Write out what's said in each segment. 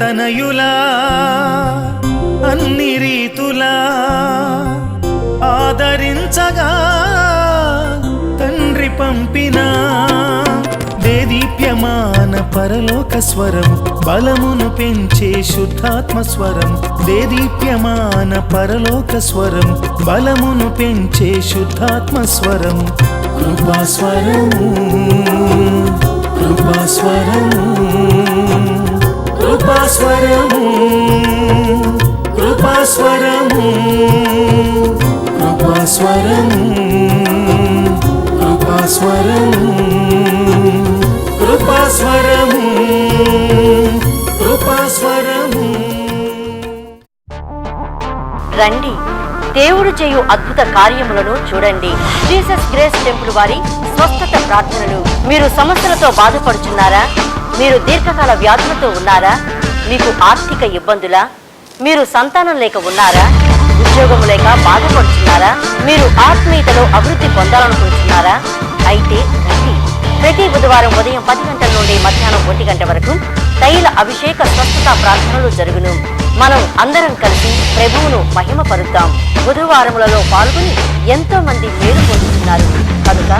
తనయులా అన్ని రీతులా ఆదరించగా తండ్రి పంపిన దేదీప్యమాన పరలోక స్వరం బలమును పెంచే శుద్ధాత్మ స్వరం దేదీప్యమాన పరలోక స్వరం బలమును పెంచే శుద్ధాత్మ స్వరం కృపాస్వరము కృపాస్వరము కృపాస్వరము కృపాస్వరము కృపాస్వరము కృపాస్వరము కృపాస్వరము కృపాస్వరము. రండి, దేవుడు చేయు అద్భుత కార్యములను చూడండి. జీసస్ గ్రేస్ టెంపుల్ వారి స్వస్థత ప్రార్థనలు. మీరు సమస్యలతో బాధపడుచున్నారా? మీరు దీర్ఘకాల వ్యాధులతో ఉన్నారా? మీకు ఆర్థిక ఇబ్బందులా? మీరు సంతానం లేక ఉన్నారా? ఉద్యోగం లేక బాధపడుతున్నారా? మీరు ఆత్మీయతలో అభివృద్ధి పొందాలనుకుంటున్నారా? అయితే రండి. ప్రతి బుధవారం ఉదయం 10 గంటల నుండి మధ్యాహ్నం 1 గంట వరకు తైల అభిషేక స్వస్థత ప్రార్థనలు జరుగును. మనం అందరం కలిసి ప్రభువును మహిమపరుద్దాం. బుధవారములలో పాల్గొని ఎంతో మంది మేలు పొందుతున్నారు కనుక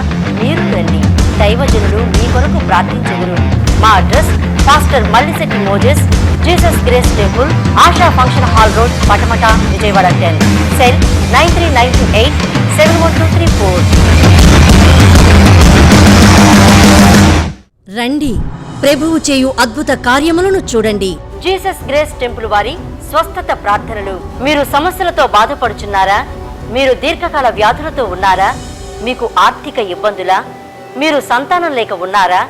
మీరు రండి. దైవజనులు మీ కొరకు ప్రార్థించెదరు. మా address pastor Mallisetti Moses, Jesus grace temple, ASHA function hall road, Patamata, Vijayawada 10. Cell 9392871234. రండి, ప్రభువు చేయు అద్భుత కార్యములను చూడండి. జీసస్ గ్రేస్ టెంపుల్ వారి స్వస్థత ప్రార్థనలు. మీరు సమస్యలతో బాధపడుచున్నారా? మీరు దీర్ఘకాల వ్యాధులతో ఉన్నారా? మీకు ఆర్థిక ఇబ్బందులా? మీరు సంతానం లేక ఉన్నారా?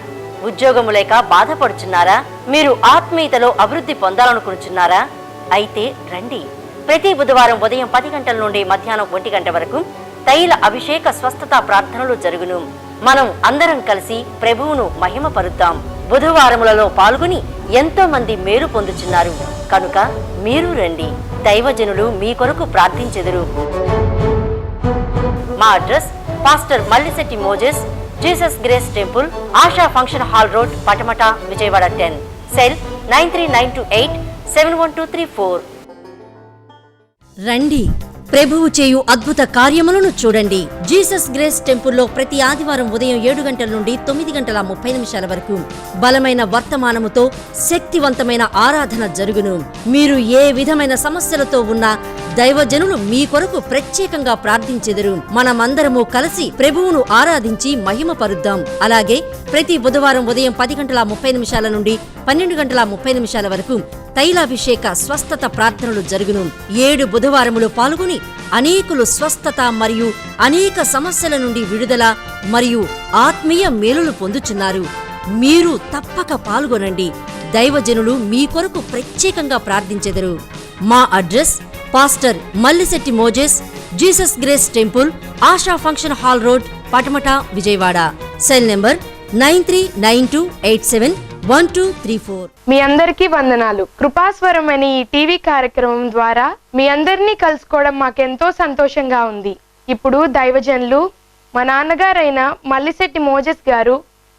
ఉద్యోగము లేక బాధపడుచున్నారా? మీరు ఆత్మీయతలో అభివృద్ధి పొందాలనుకుంటున్నారా? అయితే రండి. ప్రతి బుధవారం ఉదయం 10 గంటల నుండి మధ్యాహ్నం 1 గంట వరకు తైల అభిషేక స్వస్థత ప్రార్థనలు జరుగును. మనం అందరం కలిసి ప్రభువును మహిమపరుద్దాం. బుధవారములలో పాల్గొని ఎంతో మంది మేలు పొందుచున్నారు కనుక మీరు రండి. దైవజనులు మీ కొరకు ప్రార్థించెదరు. మా address pastor Mallisetti Moses, Jesus grace temple, ASHA function hall road, Patamata, Vijayawada 10. Cell 9392871234. రండి, ప్రభువు చేయు అద్భుత కార్యములను చూడండి. జీసస్ గ్రేస్ టెంపుల్లో ప్రతి ఆదివారం ఉదయం 7 గంటల నుండి 9:30 వరకు బలమైన వర్తమానముతో శక్తివంతమైన ఆరాధన జరుగును. మీరు ఏ విధమైన సమస్యలతో ఉన్నా దైవజనులు మీ కొరకు ప్రత్యేకంగా ప్రార్థించెదరు. మనమందరము కలిసి ప్రభువును ఆరాధించి మహిమపరుద్దాం. అలాగే ప్రతి బుధవారం ఉదయం 10:30 నుండి 12:30 వరకు తైలాభిషేక స్వస్థత ప్రార్థనలు జరుగును. 7 బుధవారములు పాల్గొని అనేకులు స్వస్థత మరియు అనేక సమస్యల నుండి విడుదల మరియు ఆత్మీయ మేలులు పొందుచున్నారు. మీరు తప్పక పాల్గొనండి. దైవజనులు మీ కొరకు ప్రత్యేకంగా ప్రార్థించెదరు. మా address pastor Mallisetti Moses, Jesus grace temple, ASHA function hall road, Patamata, Vijayawada. Cell number 9392871234. మీ అందరికీ వందనాలు. కృపాస్వరం అనే ఈ టీవీ కార్యక్రమం ద్వారా మీ అందరినీ కలుసుకోవడం మాకెంతో సంతోషంగా ఉంది. ఇప్పుడు దైవజనులు మా నాన్నగారైన మల్లిశెట్టి మోజెస్ గారు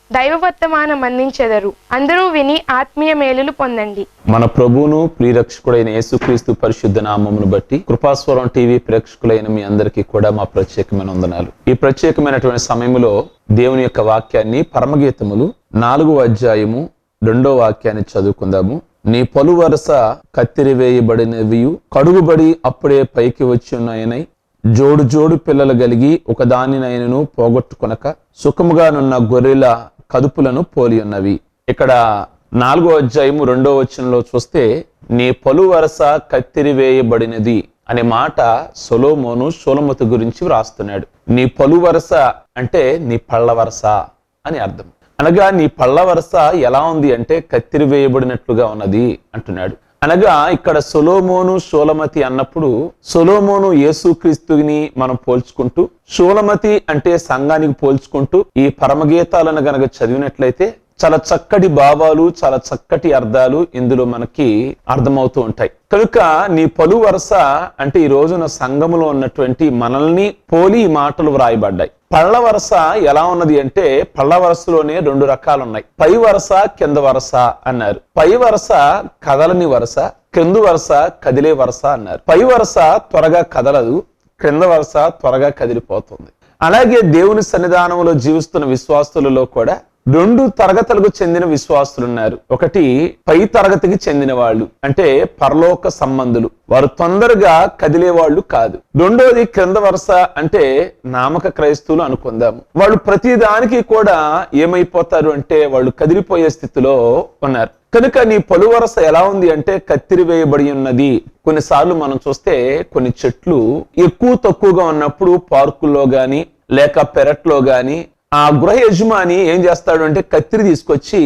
దైవవర్తమానం అందించెదరు. అందరూ విని ఆత్మీయ మేలులు పొందండి. మన ప్రభువును ప్రియరక్షకుడైన యేసుక్రీస్తు పరిశుద్ధ నామమును బట్టి కృపాస్వరం టీవీ ప్రేక్షకులైన మీ అందరికీ కూడా మా ప్రత్యేకమైన వందనాలు. ఈ ప్రత్యేకమైనటువంటి సమయంలో దేవుని యొక్క వాక్యాన్ని పరమగీతములు 4వ అధ్యాయము 2వ వాక్యాన్ని చదువుకుందాము. నీ పలు వరస కత్తిరివేయబడినవియు కడుగుబడి అప్పుడే పైకి వచ్చి ఉన్నాయనై జోడు జోడు పిల్లలు కలిగి ఒకదానినైనను పోగొట్టుకొనక సుఖముగానున్న గొర్రెల కదుపులను పోలి ఉన్నవి. ఇక్కడ 4వ అధ్యాయము 2వ వచనంలో చూస్తే నీ పలు వరస కత్తిరివేయబడినది అనే మాట సొలొమోను షూలమతు గురించి వ్రాస్తున్నాడు. నీ పలు వరస అంటే నీ పళ్ళ వరస అని అర్థం. అనగా నీ పళ్ళ వరస ఎలా ఉంది అంటే కత్తిరివేయబడినట్లుగా ఉన్నది అంటున్నాడు. అనగా ఇక్కడ సొలొమోను షూలమతి అన్నప్పుడు సొలొమోను యేసుక్రీస్తుని మనం పోల్చుకుంటూ, షూలమతి అంటే సంఘానికి పోల్చుకుంటూ ఈ పరమగీతాలను గనక చదివినట్లయితే చాలా చక్కటి భావాలు, చాలా చక్కటి అర్థాలు ఇందులో మనకి అర్థమవుతూ ఉంటాయి. కనుక నీ పలు వరుస అంటే ఈ రోజున సంఘములో ఉన్నటువంటి మనల్ని పోలి ఈ మాటలు వ్రాయబడ్డాయి. పళ్ళ వరుస ఎలా ఉన్నది అంటే పళ్ళ వరుసలోనే 2 రకాలు ఉన్నాయి. పై వరుస, కింద వరుస అన్నారు. పై వరుస కదలని వరుస, కింద వరుస కదిలే వరుస అన్నారు. పై వరుస త్వరగా కదలదు, క్రింద వరుస త్వరగా కదిలిపోతుంది. అలాగే దేవుని సన్నిధానంలో జీవిస్తున్న విశ్వాసులలో కూడా 2 తరగతులకు చెందిన విశ్వాసులు ఉన్నారు. ఒకటి పై తరగతికి చెందిన వాళ్ళు, అంటే పరలోక సంబంధులు, వారు తొందరగా కదిలే వాళ్ళు కాదు. రెండోది క్రింద వరుస, అంటే నామక క్రైస్తవులు అనుకుందాము. వాళ్ళు ప్రతి దానికి కూడా ఏమైపోతారు అంటే వాళ్ళు కదిలిపోయే స్థితిలో ఉన్నారు. కనుక నీ పలు వరస ఎలా ఉంది అంటే కత్తిరి వేయబడి ఉన్నది. కొన్నిసార్లు మనం చూస్తే కొన్ని చెట్లు ఎక్కువ తక్కువగా ఉన్నప్పుడు పార్కుల్లో గాని లేక పెరట్లో గాని ఆ గృహ యజమాని ఏం చేస్తాడు అంటే కత్తిరి తీసుకొచ్చి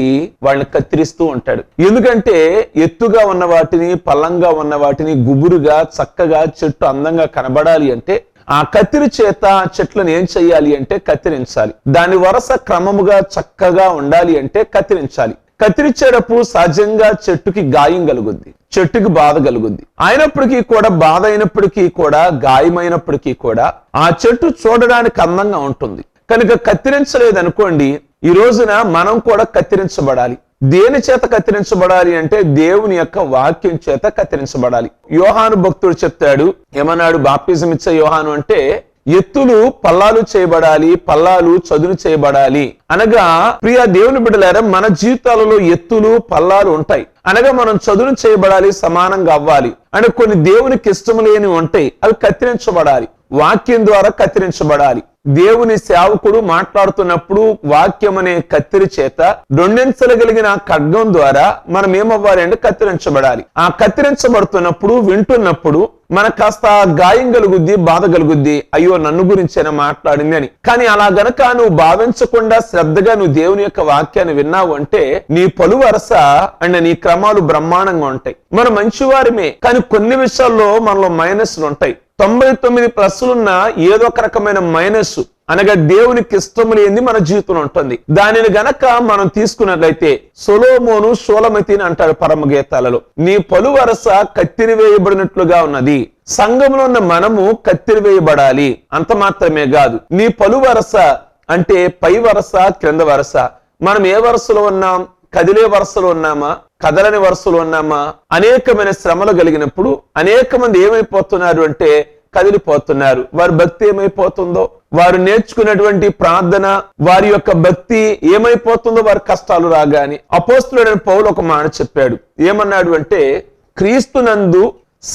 వాళ్ళని కత్తిరిస్తూ ఉంటాడు. ఎందుకంటే ఎత్తుగా ఉన్న వాటిని, పల్లంగా ఉన్న వాటిని గుబురుగా చక్కగా చెట్టు అందంగా కనబడాలి అంటే ఆ కత్తిరి చేత చెట్లను ఏం చెయ్యాలి అంటే కత్తిరించాలి. దాని వరస క్రమముగా చక్కగా ఉండాలి అంటే కత్తిరించాలి. కత్తిరించేటప్పుడు సహజంగా చెట్టుకి గాయం కలుగుద్ది, చెట్టుకి బాధ కలుగుద్ది. అయినప్పటికీ కూడా, బాధ అయినప్పటికీ కూడా, గాయమైనప్పటికీ కూడా ఆ చెట్టు చూడడానికి అందంగా ఉంటుంది. కనుక కత్తిరించలేదనుకోండి, ఈ రోజున మనం కూడా కత్తిరించబడాలి. దేని చేత కత్తిరించబడాలి అంటే దేవుని యొక్క వాక్యం చేత కత్తిరించబడాలి. యోహాను భక్తుడు చెప్తాడు, ఏమన్నాడు? బాప్తిజం ఇచ్చే యోహాను అంటే ఎత్తులు పల్లాలు చేయబడాలి, పల్లాలు చదును చేయబడాలి అనగా, ప్రియ దేవుని బిడ్డలారా, మన జీవితాలలో ఎత్తులు పల్లాలు ఉంటాయి. అనగా మనం చదును చేయబడాలి, సమానంగా అవ్వాలి. అంటే కొన్ని దేవునికి ఇష్టం లేని ఉంటాయి, అవి కత్తిరించబడాలి, వాక్యం ద్వారా కత్తిరించబడాలి. దేవుని సేవకుడు మాట్లాడుతున్నప్పుడు వాక్యం అనే కత్తిరి చేత 2 అంచెలు కలిగిన ఖడ్గం ద్వారా మనం ఏమవ్వాలి అంటే కత్తిరించబడాలి. ఆ కత్తిరించబడుతున్నప్పుడు, వింటున్నప్పుడు మనకు కాస్త గాయం కలుగుద్ది, బాధ కలుగుద్ది. అయ్యో, నన్ను గురించైనా మాట్లాడింది అని. కానీ అలా గనక నువ్వు భావించకుండా శ్రద్ధగా నువ్వు దేవుని యొక్క వాక్యాన్ని విన్నావు అంటే నీ పలు వరస అంటే నీ క్రమాలు బ్రహ్మాండంగా ఉంటాయి. మనం మంచివారమే, కానీ కొన్ని విషయాల్లో మనలో మైనస్లు ఉంటాయి. 99 ప్లస్లున్న ఏదో ఒక రకమైన మైనస్ అనగా దేవునికి ఇష్టం లేనిది మన జీవితంలో ఉంటుంది. దానిని గనక మనం తీసుకున్నట్లయితే సొలొమోను షూలమతిని అంటాడు పరమగీతాలలో, నీ పలు వరస కత్తిరి వేయబడినట్లుగా ఉన్నది. సంఘంలో ఉన్న మనము కత్తిరి వేయబడాలి. అంత మాత్రమే కాదు, నీ పలు వరస అంటే పై వరస, క్రింద వరస. మనం ఏ వరసలో ఉన్నాం? కదిలే వరసలో ఉన్నామా, కదలని వరసలో ఉన్నామా? అనేకమైన శ్రమలు కలిగినప్పుడు అనేక మంది ఏమైపోతున్నారు అంటే కదిలిపోతున్నారు. వారి భక్తి ఏమైపోతుందో, వారు నేర్చుకున్నటువంటి ప్రార్థన, వారి యొక్క భక్తి ఏమైపోతుందో వారి కష్టాలు రాగానే. అపోస్తలుడైన పౌలు ఒక మాట చెప్పాడు. ఏమన్నాడు అంటే, క్రీస్తునందు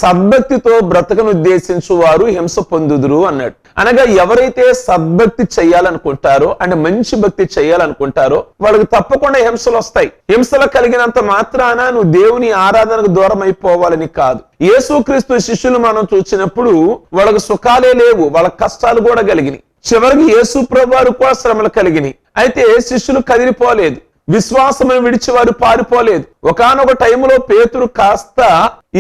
సద్భక్తితో బ్రతకను ఉద్దేశించు వారు హింస పొందుదురు అన్నాడు. అనగా ఎవరైతే సద్భక్తి చేయాలనుకుంటారో, అంటే మంచి భక్తి చేయాలనుకుంటారో వాళ్ళకి తప్పకుండా హింసలు వస్తాయి. హింసలు కలిగినంత మాత్రాన నువ్వు దేవుని ఆరాధనకు దూరం అయిపోవాలని కాదు. యేసుక్రీస్తు శిష్యులు మనం చూసినప్పుడు వాళ్ళకి సుఖాలే లేవు, వాళ్ళ కష్టాలు కూడా కలిగినాయి. చివరికి యేసు ప్రభువారు కూడా శ్రమలు కలిగినాయి. అయితే శిష్యులు కదిలిపోలేదు, విశ్వాసమును విడిచి వారు పారిపోలేదు. ఒకానొక టైంలో పేతురు కాస్త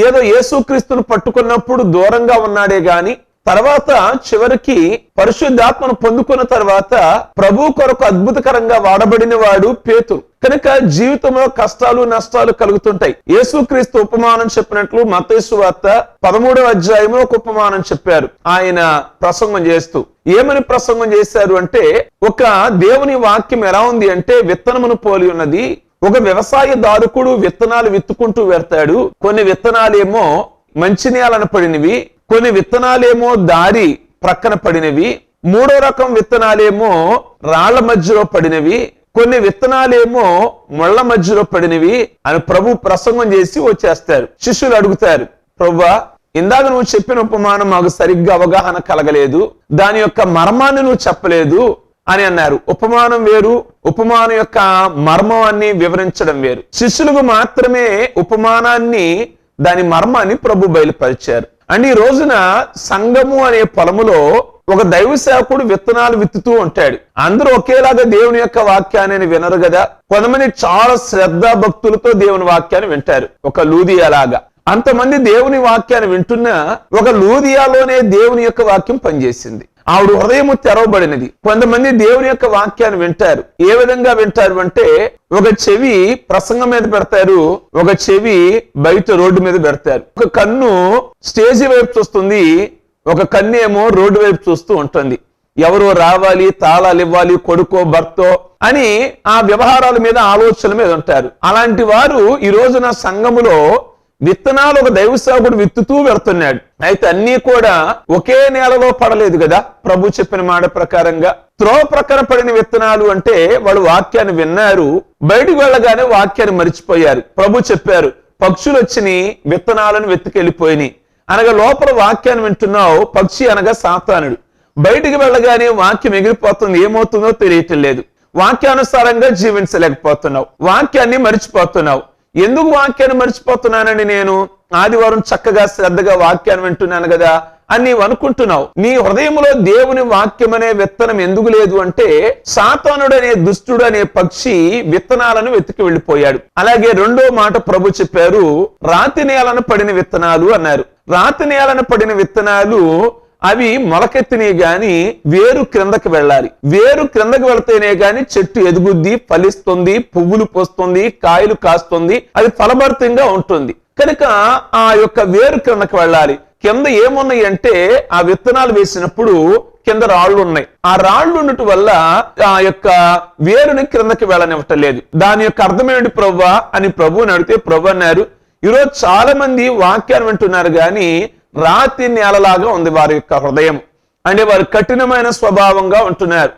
ఏదో యేసుక్రీస్తును పట్టుకున్నప్పుడు దూరంగా ఉన్నాడే గాని, తర్వాత చివరికి పరిశుద్ధాత్మను పొందుకున్న తర్వాత ప్రభు కొరకు అద్భుతకరంగా వాడబడిన వాడు పేతురు. కనుక జీవితంలో కష్టాలు నష్టాలు కలుగుతుంటాయి. యేసుక్రీస్తు ఉపమానం చెప్పినట్లు మత్తయి సువార్త 13వ అధ్యాయంలో ఒక ఉపమానం చెప్పారు. ఆయన ప్రసంగం చేస్తూ ఏమని ప్రసంగం చేశారు అంటే, ఒక దేవుని వాక్యం ఎలా ఉంది అంటే విత్తనమును పోలి ఉన్నది. ఒక వ్యవసాయదారుకుడు విత్తనాలు విత్తుకుంటూ వెళ్తాడు. కొన్ని విత్తనాలేమో మంచి నేలను పడినవి, కొన్ని విత్తనాలేమో దారి ప్రక్కన పడినవి, 3వ రకం విత్తనాలేమో రాళ్ల మధ్యలో పడినవి, కొన్ని విత్తనాలేమో ముళ్ళ మధ్యలో పడినవి అని ప్రభు ప్రసంగం చేసి వచ్చేస్తారు. శిష్యులు అడుగుతారు, ప్రభువా, ఇందాక నువ్వు చెప్పిన ఉపమానం మాకు సరిగ్గా అవగాహన కలగలేదు, దాని యొక్క మర్మాన్ని నువ్వు చెప్పలేదు అని అన్నారు. ఉపమానం వేరు, ఉపమానం యొక్క మర్మాన్ని వివరించడం వేరు. శిష్యులకు మాత్రమే ఉపమానాన్ని, దాని మర్మాన్ని ప్రభు బయలుపరిచారు. అండ్ ఈ రోజున సంఘము అనే పొలములో ఒక దైవ సేవకుడు విత్తనాలు విత్తుతూ ఉంటాడు. అందరూ ఒకేలాగా దేవుని యొక్క వాక్యాన్ని వినరు కదా. కొంతమంది చాలా శ్రద్ధా భక్తులతో దేవుని వాక్యాన్ని వింటారు, ఒక లూదియా లాగా. అంతమంది దేవుని వాక్యాన్ని వింటున్నా ఒక లూదియాలోనే దేవుని యొక్క వాక్యం పనిచేసింది. ఆవిడ హృదయము తెరవబడినది. కొంతమంది దేవుని యొక్క వాక్యాన్ని వింటారు. ఏ విధంగా వింటారు అంటే, ఒక చెవి ప్రసంగం మీద పెడతారు, ఒక చెవి బయట రోడ్డు మీద పెడతారు. ఒక కన్ను స్టేజి వైపు చూస్తుంది, ఒక కన్ను ఏమో రోడ్డు వైపు చూస్తూ ఉంటుంది. ఎవరో రావాలి, తాళాలు ఇవ్వాలి, కొడుకో భర్తో అని ఆ వ్యవహారాల మీద ఆలోచనల మీద ఉంటారు. అలాంటి వారు ఈ రోజున సంఘములో విత్తనాలు ఒక దైవ సేవకుడు విత్తుతూ వెళ్తున్నాడు. అయితే అన్ని కూడా ఒకే నేలలో పడలేదు కదా. ప్రభు చెప్పిన మాట ప్రకారంగా త్రోవ ప్రక్కన పడిన విత్తనాలు అంటే వాళ్ళు వాక్యాన్ని విన్నారు, బయటికి వెళ్ళగానే వాక్యాన్ని మరిచిపోయారు. ప్రభు చెప్పారు, పక్షులు వచ్చి విత్తనాలను వెతికెళ్ళిపోయినాయి. అనగా లోపల వాక్యాన్ని వింటున్నావు, పక్షి అనగా సాతానుడు. బయటికి వెళ్ళగానే వాక్యం ఎగిరిపోతుంది, ఏమవుతుందో తెలియటం లేదు. వాక్యానుసారంగా జీవించలేకపోతున్నావు, వాక్యాన్ని మరిచిపోతున్నావు. ఎందుకు వాక్యాన్ని మర్చిపోతున్నానని నేను ఆదివారం చక్కగా శ్రద్ధగా వాక్యాన్ని వింటున్నాను కదా అని నీవు అనుకుంటున్నావు. నీ హృదయంలో దేవుని వాక్యం అనే విత్తనం ఎందుకు లేదు అంటే, సాతానుడు అనే దుష్టుడు అనే పక్షి విత్తనాలను వెతికి వెళ్ళిపోయాడు. అలాగే రెండో మాట ప్రభు చెప్పారు, రాతి నేలను పడిన విత్తనాలు అన్నారు. రాతి నేలను పడిన విత్తనాలు అవి మొలకెత్తినే గాని వేరు క్రిందకి వెళ్ళాలి. వేరు క్రిందకి వెళితేనే గాని చెట్టు ఎదుగుద్ది, ఫలిస్తుంది, పువ్వులు పోస్తుంది, కాయలు కాస్తుంది, అది ఫలభరితంగా ఉంటుంది. కనుక ఆ యొక్క వేరు క్రిందకి వెళ్ళాలి. కింద ఏమున్నాయి అంటే, ఆ విత్తనాలు వేసినప్పుడు కింద రాళ్లు ఉన్నాయి. ఆ రాళ్లు ఉండటం వల్ల ఆ యొక్క వేరుని క్రిందకి వెళ్ళనివ్వటం లేదు. దాని యొక్క అర్థమేంటి ప్రభువా అని ప్రభువుని అడిగితే ప్రభు అన్నారు, ఈరోజు చాలా మంది వాక్యాన్ని వింటున్నారు గాని రాతి నేలలాగా ఉంది వారి యొక్క హృదయం. అంటే వారు కఠినమైన స్వభావంగా ఉంటున్నారు.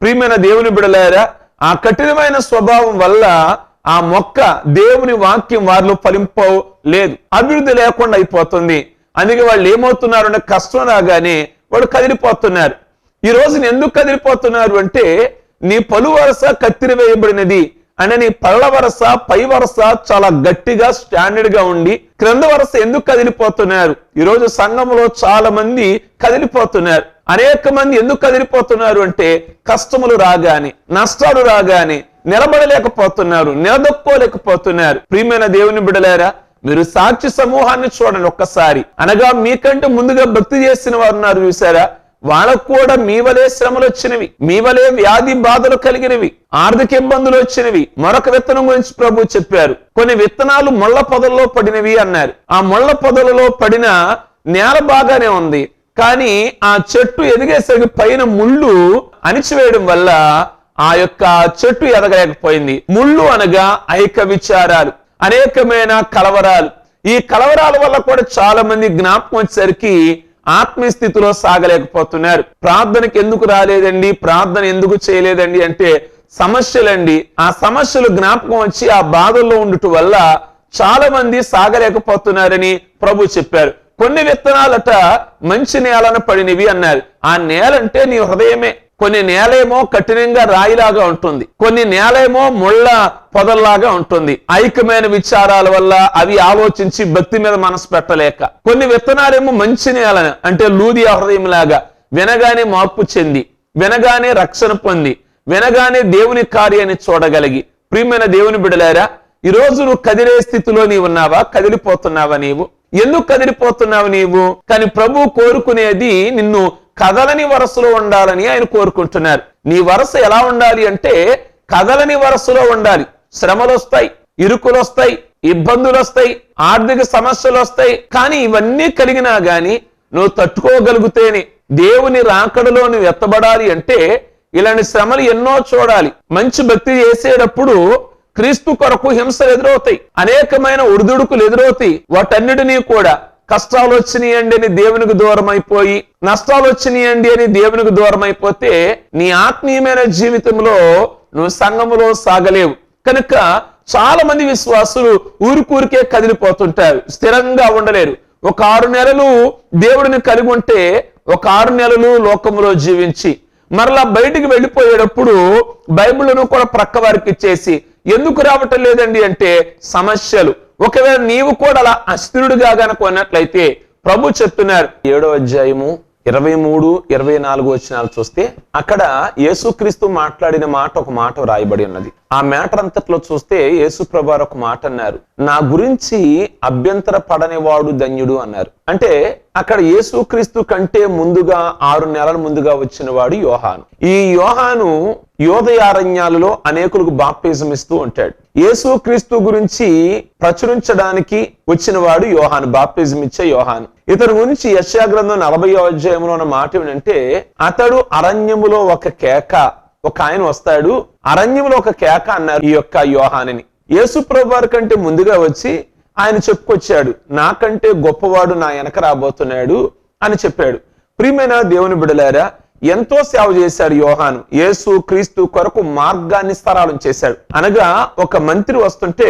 ప్రియమైన దేవుని బిడలారా, ఆ కఠినమైన స్వభావం వల్ల ఆ మొక్క దేవుని వాక్యం వారిలో ఫలింపో లేదు, అభివృద్ధి లేకుండా అయిపోతుంది. అందుకే వాళ్ళు ఏమవుతున్నారు అంటే, కష్టం రాగానే వాళ్ళు కదిలిపోతున్నారు. ఈ రోజున ఎందుకు కదిలిపోతున్నారు అంటే, నీ పలు వరస కత్తిరి వేయబడినది అంటే నీ పళ్ళ వరస పై వరస చాలా గట్టిగా స్టాండర్డ్ గా ఉండి క్రింద వరస ఎందుకు కదిలిపోతున్నారు? ఈరోజు సంఘంలో చాలా మంది కదిలిపోతున్నారు. అనేక మంది ఎందుకు కదిలిపోతున్నారు అంటే, కష్టములు రాగానే, నష్టాలు రాగానే నిలబడలేకపోతున్నారు, నిలదొక్కోలేకపోతున్నారు. ప్రియమైన దేవుని బిడలారా, మీరు సాక్షి సమూహాన్ని చూడండి ఒక్కసారి. అనగా మీకంటే ముందుగా భక్తి చేసిన వారు ఉన్నారు చూసారా, వాళ్ళకు కూడా మీ వలే శ్రమలు వచ్చినవి, మీ వలే వ్యాధి బాధలు కలిగినవి, ఆర్థిక ఇబ్బందులు వచ్చినవి. మరొక విత్తనం గురించి ప్రభు చెప్పారు, కొన్ని విత్తనాలు ముళ్ళ పొదల్లో పడినవి అన్నారు. ఆ ముళ్ళ పొదలలో పడిన నేల బాగానే ఉంది, కానీ ఆ చెట్టు ఎదిగేసరికి పైన ముళ్ళు అణిచివేయడం వల్ల ఆ యొక్క చెట్టు ఎదగలేకపోయింది. ముళ్ళు అనగా ఐక విచారాలు, అనేకమైన కలవరాలు. ఈ కలవరాల వల్ల కూడా చాలా మంది జ్ఞాపకం వచ్చేసరికి ఆత్మీయ స్థితిలో సాగలేకపోతున్నారు. ప్రార్థనకి ఎందుకు రాలేదండి, ప్రార్థన ఎందుకు చేయలేదండి అంటే సమస్యలండి. ఆ సమస్యలు జ్ఞాపకం వచ్చి ఆ బాధల్లో ఉండటం వల్ల చాలా మంది సాగలేకపోతున్నారని ప్రభు చెప్పారు. కొన్ని విత్తనాలట మంచి నేలను పడినవి అన్నారు. ఆ నేలంటే నీ హృదయమే. కొన్ని నేలేమో కఠినంగా రాయిలాగా ఉంటుంది, కొన్ని నేలేమో ముళ్ళ పొదల్లాగా ఉంటుంది. ఐక్యమైన విచారాల వల్ల అవి ఆలోచించి భక్తి మీద మనసు పెట్టలేక, కొన్ని విత్తనాలేమో మంచి నేల అంటే లూదియా హృదయం లాగా వినగానే మార్పు చెంది, వినగానే రక్షణ పొంది, వినగానే దేవుని కార్యాన్ని చూడగలిగి. ప్రియమైన దేవుని బిడలారా, ఈ రోజు నువ్వు కదిలే స్థితిలో నీవు ఉన్నావా? కదిలిపోతున్నావా? నీవు ఎందుకు కదిలిపోతున్నావు నీవు? కానీ ప్రభు కోరుకునేది నిన్ను కదలని వరసలో ఉండాలని ఆయన కోరుకుంటున్నారు. నీ వరస ఎలా ఉండాలి అంటే, కదలని వరసలో ఉండాలి. శ్రమలు వస్తాయి, ఇరుకులు వస్తాయి, ఇబ్బందులు వస్తాయి, ఆర్థిక సమస్యలు వస్తాయి. కానీ ఇవన్నీ కలిగినా గాని నువ్వు తట్టుకోగలిగితేనే దేవుని రాకడలో నువ్వు ఎత్తబడాలి అంటే ఇలాంటి శ్రమలు ఎన్నో చూడాలి. మంచి భక్తి చేసేటప్పుడు క్రీస్తు కొరకు హింసలు ఎదురవుతాయి, అనేకమైన ఒడిదుడుకులు ఎదురవుతాయి. వాటన్నిటినీ కూడా కష్టాలు వచ్చినాయండి అని దేవునికి దూరం అయిపోయి, నష్టాలు వచ్చినాయండి అని దేవునికి దూరం అయిపోతే నీ ఆత్మీయమైన జీవితంలో నువ్వు సంఘములో సాగలేవు. కనుక చాలా మంది విశ్వాసులు ఊరికూరికే కదిలిపోతుంటారు, స్థిరంగా ఉండలేరు. ఒక 6 నెలలు దేవుడిని కలిగి ఉంటే, ఒక 6 నెలలు లోకములో జీవించి మరలా బయటికి వెళ్ళిపోయేటప్పుడు బైబిల్ను కూడా ప్రక్క వారికి ఇచ్చేసి ఎందుకు రావటం లేదండి అంటే సమస్యలు. ఒకవేళ నీవు కూడా అలా అస్థిరుడిగా గనక ఉన్నట్లయితే ప్రభు చెప్తున్నారు 7వ అధ్యాయము 23, 24 వచనాలు చూస్తే అక్కడ యేసుక్రీస్తు మాట్లాడిన మాట ఒక మాట రాయబడి ఉన్నది. ఆ మ్యాటర్ అంతట్లో చూస్తే యేసు ప్రభువారు ఒక మాట అన్నారు, నా గురించి అభ్యంతర పడని వాడు ధన్యుడు అన్నారు. అంటే అక్కడ యేసుక్రీస్తు కంటే ముందుగా 6 నెలల ముందుగా వచ్చిన వాడు యోహాను. ఈ యోహాను యోదయారణ్యాలలో అనేకులకు బాప్తిజం ఇస్తూ ఉంటాడు. యేసుక్రీస్తు గురించి ప్రచురించడానికి వచ్చిన వాడు యోహాను, బాప్తిజం ఇచ్చే యోహాను. ఇతని గురించి యెషయా గ్రంథం 40వ అధ్యాయంలో ఉన్న మాట ఏమిటంటే, అతడు అరణ్యములో ఒక కేక, ఒక ఆయన వస్తాడు, అరణ్యములో ఒక కేక అన్నారు ఈ యొక్క యోహానుని. యేసు ప్రభువారి కంటే ముందుగా వచ్చి ఆయన చెప్పుకొచ్చాడు, నాకంటే గొప్పవాడు నా వెనక రాబోతున్నాడు అని చెప్పాడు. ప్రియమైన దేవుని బిడ్డలారా, ఎంతో సేవ చేశాడు యోహాను. యేసు క్రీస్తు కొరకు మార్గాన్ని సరళం చేశాడు. అనగా ఒక మంత్రి వస్తుంటే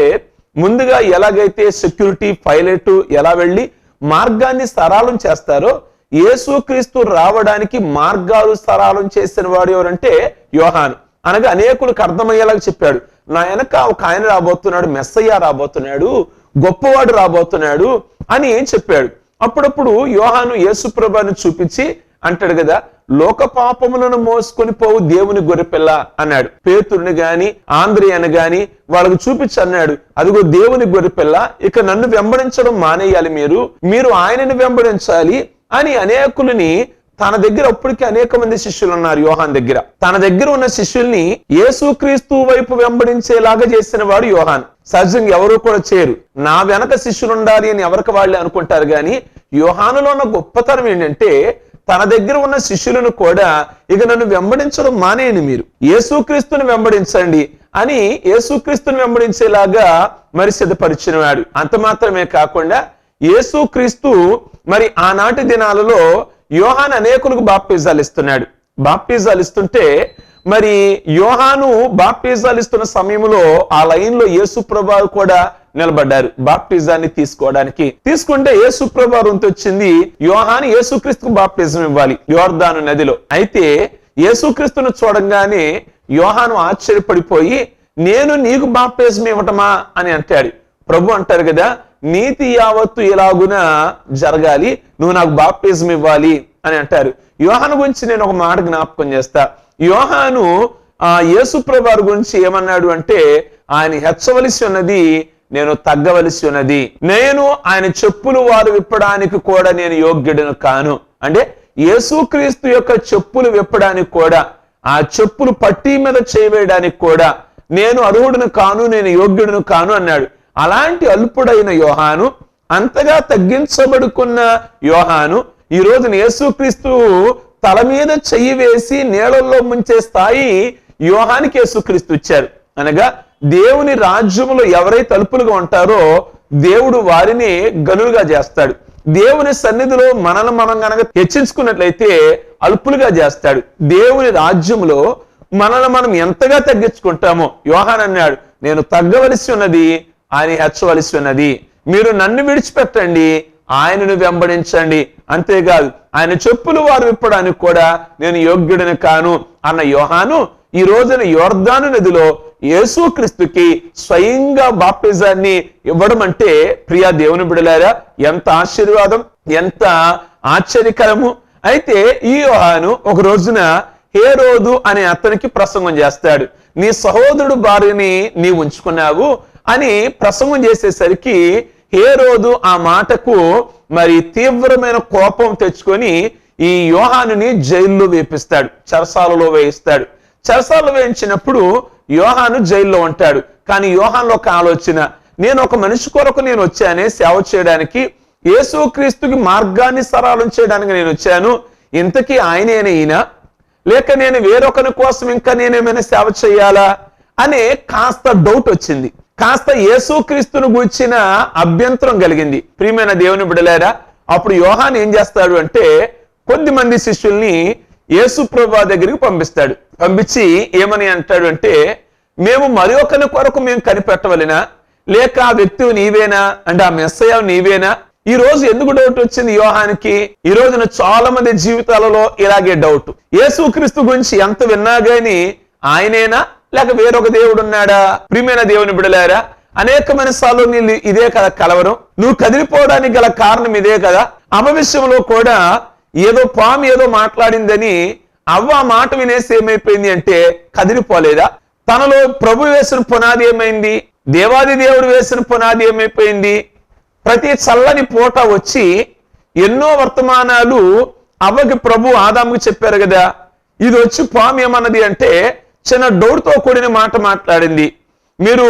ముందుగా ఎలాగైతే సెక్యూరిటీ పైలట్ ఎలా వెళ్ళి మార్గాన్ని సరళం చేస్తారో, యేసు క్రీస్తు రావడానికి మార్గాలు సరళం చేసిన వాడు ఎవరంటే యోహాను. అనగా అనేకులకు అర్థమయ్యేలాగా చెప్పాడు, నా వెనక ఒక ఆయన రాబోతున్నాడు, మెస్సయ్య రాబోతున్నాడు, గొప్పవాడు రాబోతున్నాడు అని ఏం చెప్పాడు. అప్పుడప్పుడు యోహాను యేసు ప్రభువుని చూపించి అంటాడు కదా, లోక పాపములను మోసుకొని పోవు దేవుని గొర్రెపిల్ల అన్నాడు. పేతురుని గాని ఆంద్రియను గాని వాళ్ళకు చూపించి అన్నాడు, అదిగో దేవుని గొర్రెపిల్ల, ఇక నన్ను వెంబడించడం మానేయాలి, మీరు ఆయనను వెంబడించాలి అని అనేకులని తన దగ్గర అప్పటికి అనేక మంది శిష్యులు ఉన్నారు యోహాన్ దగ్గర. తన దగ్గర ఉన్న శిష్యుల్ని యేసుక్రీస్తు వైపు వెంబడించేలాగా చేసిన వాడు యోహాన్. సహజంగా ఎవరు కూడా చేయరు, నా వెనక శిష్యులు ఉండాలి అని ఎవరికి వాళ్ళే అనుకుంటారు. కానీ యోహానులో ఉన్న గొప్పతనం ఏంటంటే, తన దగ్గర ఉన్న శిష్యులను కూడా ఇక నన్ను వెంబడించడం మానేయండి, మీరు యేసుక్రీస్తుని వెంబడించండి అని యేసుక్రీస్తుని వెంబడించేలాగా మరి సిద్ధపరిచిన వాడు. అంత మాత్రమే కాకుండా యేసుక్రీస్తు మరి ఆనాటి దినాలలో యోహాను అనేకులకు బాప్తిజాలు ఇస్తున్నాడు. బాప్తిజాలు ఇస్తుంటే మరి యోహాను బాప్తిజాలు ఇస్తున్న సమయంలో ఆ లైన్ లో యేసు ప్రభువు కూడా నిలబడ్డారు బాప్తిజాన్ని తీసుకోవడానికి. తీసుకుంటే యేసు ప్రభువు వంతు వచ్చింది, యోహాను యేసుక్రీస్తుకు బాప్తిజం ఇవ్వాలి యోర్దాను నదిలో. అయితే యేసుక్రీస్తును చూడంగానే యోహాను ఆశ్చర్యపడిపోయి, నేను నీకు బాప్తిజం ఇవ్వటమా అని అంటాడు. ప్రభు అంటారు కదా, నీతి యావత్తు ఎలాగున జరగాలి, నువ్వు నాకు బాప్తిజం ఇవ్వాలి అని అంటారు. యోహాను గురించి నేను ఒక మాట జ్ఞాపకం చేస్తా. యోహాను యేసు ప్రభువు గురించి ఏమన్నాడు అంటే, ఆయన హెచ్చవలసి ఉన్నది, నేను తగ్గవలసి ఉన్నది, నేను ఆయన చెప్పులు వారు విప్పడానికి కూడా నేను యోగ్యుడను కాను. అంటే యేసుక్రీస్తు యొక్క చెప్పులు విప్పడానికి కూడా, ఆ చెప్పులు పట్టీ మీద చేయవేయడానికి కూడా నేను అర్హుడును కాను, నేను యోగ్యుడును కాను అన్నాడు. అలాంటి అల్పుడైన యోహాను, అంతగా తగ్గించబడుకున్న యోహాను, ఈ రోజున యేసుక్రీస్తు తల మీద చెయ్యి వేసి నీళ్ళల్లో ముంచే స్థాయి యోహానికి యేసుక్రీస్తు ఇచ్చారు. అనగా దేవుని రాజ్యములో ఎవరైతే అల్పులుగా ఉంటారో దేవుడు వారిని గనులుగా చేస్తాడు. దేవుని సన్నిధిలో మనల్ని మనం గనక హెచ్చించుకున్నట్లయితే అల్పులుగా చేస్తాడు. దేవుని రాజ్యంలో మనల్ని మనం ఎంతగా తగ్గించుకుంటామో, యోహాను అన్నాడు, నేను తగ్గవలసి ఉన్నది, ఆయన హెచ్చవలసి ఉన్నది, మీరు నన్ను విడిచిపెట్టండి, ఆయనను వెంబడించండి. అంతేకాదు ఆయన చెప్పులు వారు విప్పడానికి కూడా నేను యోగ్యుడిని కాను అన్న యోహాను ఈ రోజున యోర్దాను నదిలో యేసుక్రీస్తుకి స్వయంగా బాప్తిజాన్ని ఇవ్వడం అంటే, ప్రియా దేవుని బిడ్డలారా, ఎంత ఆశీర్వాదం, ఎంత ఆశ్చర్యకరము. అయితే ఈ యోహాను ఒక రోజున హేరోదు అనే అతనికి ప్రసంగం చేస్తాడు. నీ సహోదరుడు భార్యని నీ ఉంచుకున్నావు అని ప్రసంగం చేసేసరికి హేరోదు ఆ మాటకు మరి తీవ్రమైన కోపం తెచ్చుకొని ఈ యోహానుని జైల్లో వేపిస్తాడు, చెరసాలలో వేయిస్తాడు. చెరసాలలో వేయించినప్పుడు యోహాను జైల్లో ఉంటాడు. కానీ యోహానులో ఒక ఆలోచన, నేను ఒక మనిషి కొరకు నేను వచ్చానే సేవ చేయడానికి, యేసుక్రీస్తుకి మార్గాన్ని సరళం చేయడానికి నేను వచ్చాను, ఇంతకీ ఆయనేనా ఈయన, లేక నేను వేరొకరి కోసం ఇంకా నేనేమైనా సేవ చేయాలా అనే కాస్త డౌట్ వచ్చింది. కాస్త యేసుక్రీస్తును గురించిన అభ్యంతరం కలిగింది. ప్రియమైన దేవుని బిడ్డలారా, అప్పుడు యోహాను ఏం చేస్తాడు అంటే, కొద్దిమంది శిష్యుల్ని యేసు ప్రభువు దగ్గరికి పంపిస్తాడు. పంపించి ఏమని అంటాడు అంటే, మేము మరి ఒకరి కొరకు మేము కనిపెట్టవలెనా, లేక ఆ వ్యక్తి నీవేనా, అంటే ఆ మెస్సయ్య నీవేనా? ఈ రోజు ఎందుకు డౌట్ వచ్చింది యోహానికి? ఈ రోజున చాలా మంది జీవితాలలో ఇలాగే డౌట్. యేసుక్రీస్తు గురించి ఎంత విన్నా గాని ఆయనేనా లేక వేరొక దేవుడు ఉన్నాడా? ప్రియమైన దేవుని బిడ్డలారా, అనేకమైన సార్లు నీళ్ళు ఇదే కదా కలవరం. నువ్వు కదిలిపోవడానికి గల కారణం ఇదే కదా. అపవిషయంలో కూడా ఏదో పాము ఏదో మాట్లాడిందని అవ్వ ఆ మాట వినేసి ఏమైపోయింది అంటే కదిలిపోలేదా? తనలో ప్రభు వేసిన పునాది ఏమైంది? దేవాది దేవుడు వేసిన పునాది ఏమైపోయింది? ప్రతి చల్లని పూట వచ్చి ఎన్నో వర్తమానాలు అవ్వకి ప్రభు ఆదాముకి చెప్పారు కదా. ఇది వచ్చి పాము ఏమన్నది అంటే చిన్న డౌట్తో కూడిన మాట మాట్లాడింది. మీరు